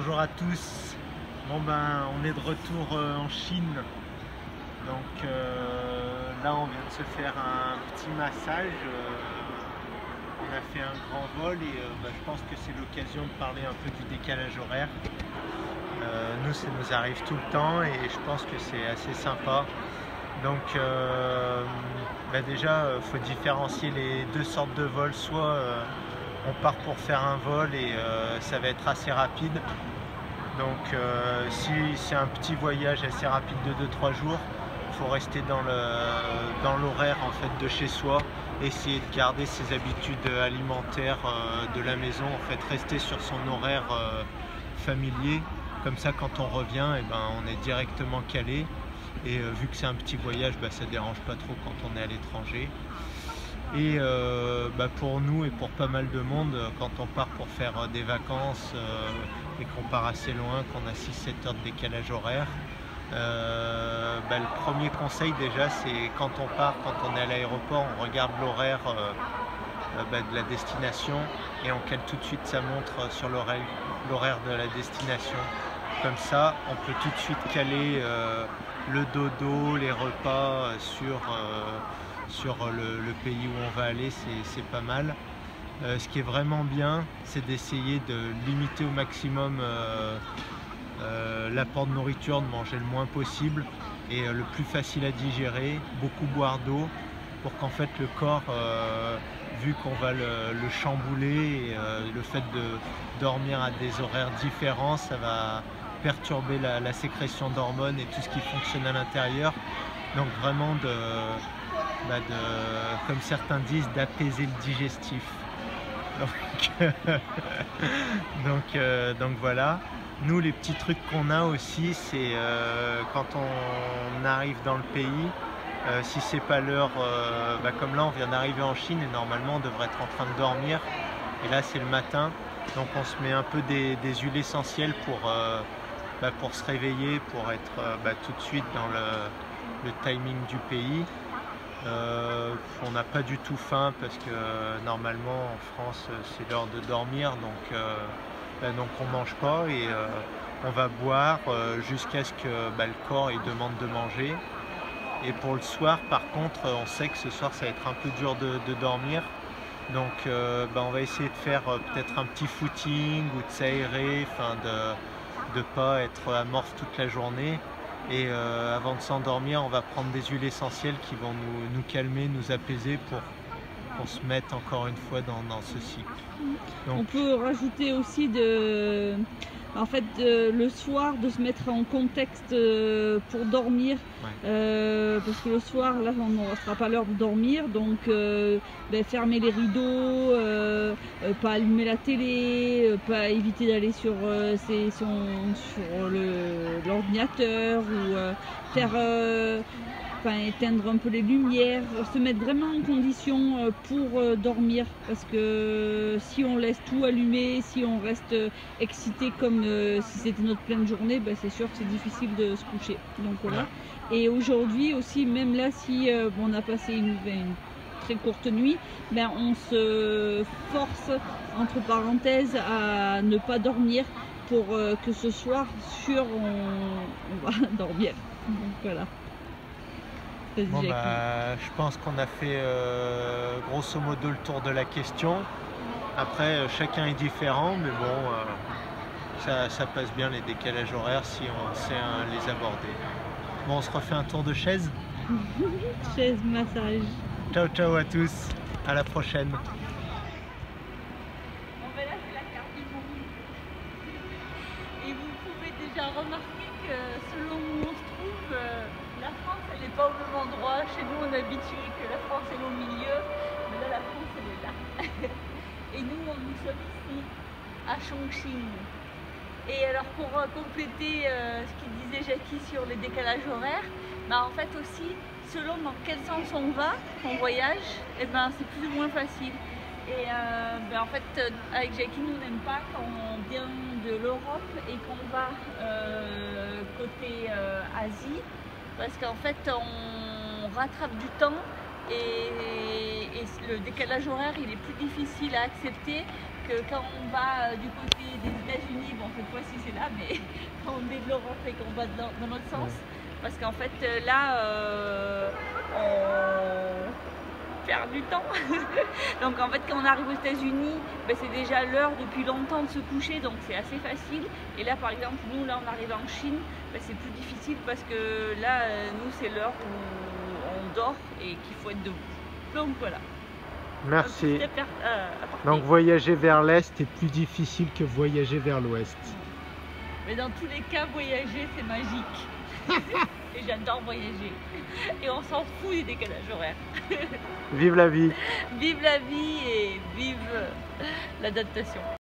Bonjour à tous. Bon ben on est de retour en Chine. Donc là on vient de se faire un petit massage. On a fait un grand vol et je pense que c'est l'occasion de parler un peu du décalage horaire. Nous ça nous arrive tout le temps et je pense que c'est assez sympa. Donc déjà il faut différencier les deux sortes de vols. Soit on part pour faire un vol et ça va être assez rapide. Donc si c'est un petit voyage assez rapide de 2-3 jours, il faut rester dans l'horaire en fait de chez soi, essayer de garder ses habitudes alimentaires de la maison, en fait rester sur son horaire familier. Comme ça quand on revient, on est directement calé. Et vu que c'est un petit voyage, ça ne dérange pas trop quand on est à l'étranger. Et pour nous et pour pas mal de monde, quand on part pour faire des vacances et qu'on part assez loin, qu'on a 6-7 heures de décalage horaire, le premier conseil déjà, c'est quand on part, quand on est à l'aéroport, on regarde l'horaire de la destination et on cale tout de suite sa montre sur l'horaire de la destination. Comme ça, on peut tout de suite caler le dodo, les repas sur le pays où on va aller, c'est pas mal. Ce qui est vraiment bien, c'est d'essayer de limiter au maximum l'apport de nourriture, de manger le moins possible et le plus facile à digérer, beaucoup boire d'eau pour qu'en fait le corps, vu qu'on va le chambouler et le fait de dormir à des horaires différents, ça va perturber la sécrétion d'hormones et tout ce qui fonctionne à l'intérieur. Donc vraiment comme certains disent, d'apaiser le digestif. Donc voilà. Nous, les petits trucs qu'on a aussi, c'est quand on arrive dans le pays, si c'est pas l'heure, comme là on vient d'arriver en Chine et normalement on devrait être en train de dormir. Et là c'est le matin, donc on se met un peu des huiles essentielles pour se réveiller, pour être tout de suite dans le timing du pays. On n'a pas du tout faim parce que normalement en France c'est l'heure de dormir, donc on mange pas et on va boire jusqu'à ce que le corps il demande de manger. Et pour le soir par contre on sait que ce soir ça va être un peu dur de dormir, donc on va essayer de faire peut-être un petit footing ou de s'aérer, de pas être amorphe toute la journée. Et avant de s'endormir, on va prendre des huiles essentielles qui vont nous calmer, nous apaiser pour qu'on se mette encore une fois dans ce cycle. Donc, on peut rajouter aussi le soir de se mettre en contexte pour dormir, ouais. Parce que le soir là on ne sera pas l'heure de dormir, donc fermer les rideaux, pas allumer la télé, pas éviter d'aller sur l'ordinateur ou faire éteindre un peu les lumières, se mettre vraiment en condition pour dormir, parce que si on laisse tout allumé, si on reste excité comme si c'était notre pleine journée, c'est sûr que c'est difficile de se coucher. Donc voilà. Et aujourd'hui aussi, même là, si on a passé une très courte nuit, on se force entre parenthèses à ne pas dormir pour que ce soir sûr on va dormir. Donc voilà. Bon, je pense qu'on a fait grosso modo le tour de la question. Après, chacun est différent, mais bon, ça passe bien les décalages horaires si on sait les aborder. Bon, on se refait un tour de chaise. Chaise massage. Ciao ciao à tous, à la prochaine. Là, c'est la carte du monde. Et vous pouvez déjà remarquer que selon où on se trouve, la France elle n'est pas au même endroit. Chez nous on est habitué que la France est au milieu, mais là la France elle est là. Et nous sommes ici à Chongqing. Et alors pour compléter ce qu'il disait Jackie sur les décalages horaires, en fait aussi selon dans quel sens on va, on voyage, c'est plus ou moins facile. Et en fait avec Jackie nous n'aime pas quand on vient de l'Europe et qu'on va côté Asie, parce qu'en fait on rattrape du temps et le décalage horaire il est plus difficile à accepter que quand on va du côté des États-Unis, bon cette fois-ci c'est là, mais quand on est de l'Europe et qu'on va dans l'autre sens, parce qu'en fait là on perd du temps. Donc en fait quand on arrive aux États-Unis, ben, c'est déjà l'heure depuis longtemps de se coucher, donc c'est assez facile. Et là par exemple, nous là on arrive en Chine, ben, c'est plus difficile parce que là nous c'est l'heure où on dort et qu'il faut être debout. Donc voilà. Merci. Donc voyager vers l'Est est plus difficile que voyager vers l'Ouest. Mais dans tous les cas, voyager c'est magique. Et j'adore voyager. Et on s'en fout des décalages horaires. Vive la vie! Vive la vie et vive l'adaptation.